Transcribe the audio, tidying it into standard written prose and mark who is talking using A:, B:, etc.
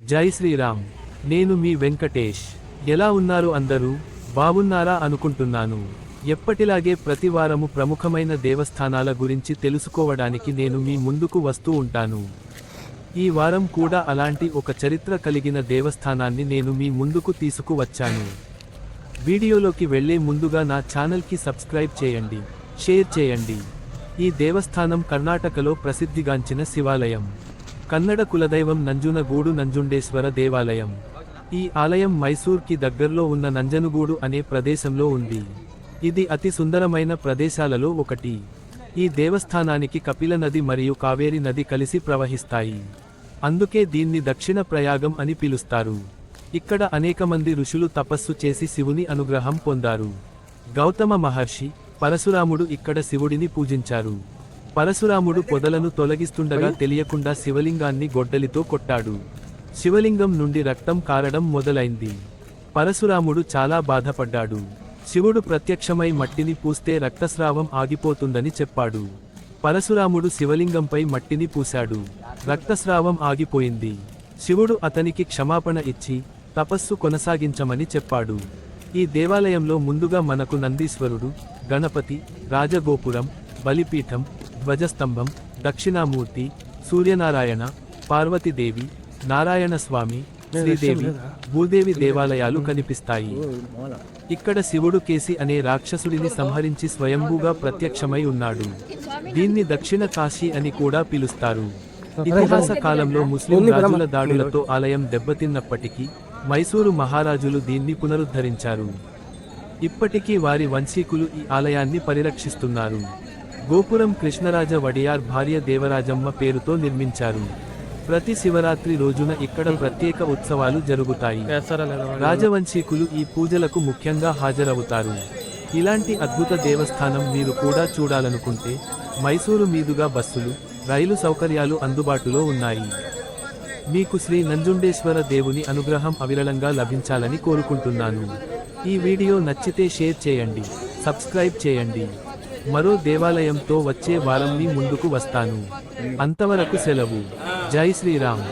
A: జై శ్రీరామ్. నేను మీ వెంకటేష్. ఎలా ఉన్నారు అందరూ? బాగున్నారా అనుకుంటున్నాను. ఎప్పటిలాగే ప్రతి వారము ప్రముఖమైన దేవస్థానాల గురించి తెలుసుకోవడానికి నేను మీ ముందుకు వస్తూ ఉంటాను. ఈ వారం కూడా అలాంటి ఒక చరిత్ర కలిగిన దేవస్థానాన్ని నేను మీ ముందుకు తీసుకువచ్చాను. వీడియోలోకి వెళ్లే ముందుగా నా ఛానల్కి సబ్స్క్రైబ్ చేయండి, షేర్ చేయండి. ఈ దేవస్థానం కర్ణాటకలో ప్రసిద్ధిగాంచిన శివాలయం. కన్నడ కులదైవం నంజునగూడు నంజుండేశ్వర దేవాలయం. ఈ ఆలయం మైసూర్కి దగ్గర్లో ఉన్న నంజనుగూడు అనే ప్రదేశంలో ఉంది. ఇది అతి సుందరమైన ప్రదేశాలలో ఒకటి. ఈ దేవస్థానానికి కపిల నది మరియు కావేరి నది కలిసి ప్రవహిస్తాయి. అందుకే దీన్ని దక్షిణ ప్రయాగం అని పిలుస్తారు. ఇక్కడ అనేక మంది ఋషులు తపస్సు చేసి శివుని అనుగ్రహం పొందారు. గౌతమ మహర్షి, పరశురాముడు ఇక్కడ శివుడిని పూజించారు. పరశురాముడు పొదలను తొలగిస్తుండగా తెలియకుండా శివలింగాన్ని గొడ్డలితో కొట్టాడు. శివలింగం నుండి రక్తం కారడం మొదలైంది. పరశురాముడు చాలా బాధపడ్డాడు. శివుడు ప్రత్యక్షమై మట్టిని పూస్తే రక్తస్రావం ఆగిపోతుందని చెప్పాడు. పరశురాముడు శివలింగంపై మట్టిని పూశాడు. రక్తస్రావం ఆగిపోయింది. శివుడు అతనికి క్షమాపణ ఇచ్చి తపస్సు కొనసాగించమని చెప్పాడు. ఈ దేవాలయంలో ముందుగా మనకు నందీశ్వరుడు, గణపతి, రాజగోపురం, బలిపీఠం, ధ్వజస్తంభం, దక్షిణామూర్తి, సూర్యనారాయణ, పార్వతీదేవి, నారాయణ స్వామి, శ్రీదేవి, భూదేవి దేవాలయాలు కనిపిస్తాయి. ఇక్కడ శివుడు కేసి అనే రాక్షసుడిని సంహరించి స్వయంభూగా ప్రత్యక్షమై ఉన్నాడు. దీన్ని దక్షిణ కాశీ అని కూడా పిలుస్తారు. ఇతిహాస కాలంలో ముస్లిం రాజుల దాడులతో ఆలయం దెబ్బతిన్నప్పటికీ మైసూరు మహారాజులు దీన్ని పునరుద్ధరించారు. ఇప్పటికీ వారి వంశీకులు ఈ ఆలయాన్ని పరిరక్షిస్తున్నారు. గోపురం కృష్ణరాజ వడియార్ భార్య దేవరాజమ్మ పేరుతో నిర్మించారు. ప్రతి శివరాత్రి రోజున ఇక్కడ ప్రత్యేక ఉత్సవాలు జరుగుతాయి. రాజవంశీకులు ఈ పూజలకు ముఖ్యంగా హాజరవుతారు. ఇలాంటి అద్భుత దేవస్థానం మీరు కూడా చూడాలనుకుంటే మైసూరు మీదుగా బస్సులు, రైలు సౌకర్యాలు అందుబాటులో ఉన్నాయి. మీకు శ్రీ నంజుండేశ్వర దేవుని అనుగ్రహం అవిరళంగా లభించాలని కోరుకుంటున్నాను. ఈ వీడియో నచ్చితే షేర్ చేయండి, సబ్స్క్రైబ్ చేయండి. మరో దేవాలయంతో వచ్చే వారం మీ ముందుకు వస్తాను. అంతవరకు సెలవు. జై శ్రీరామ్.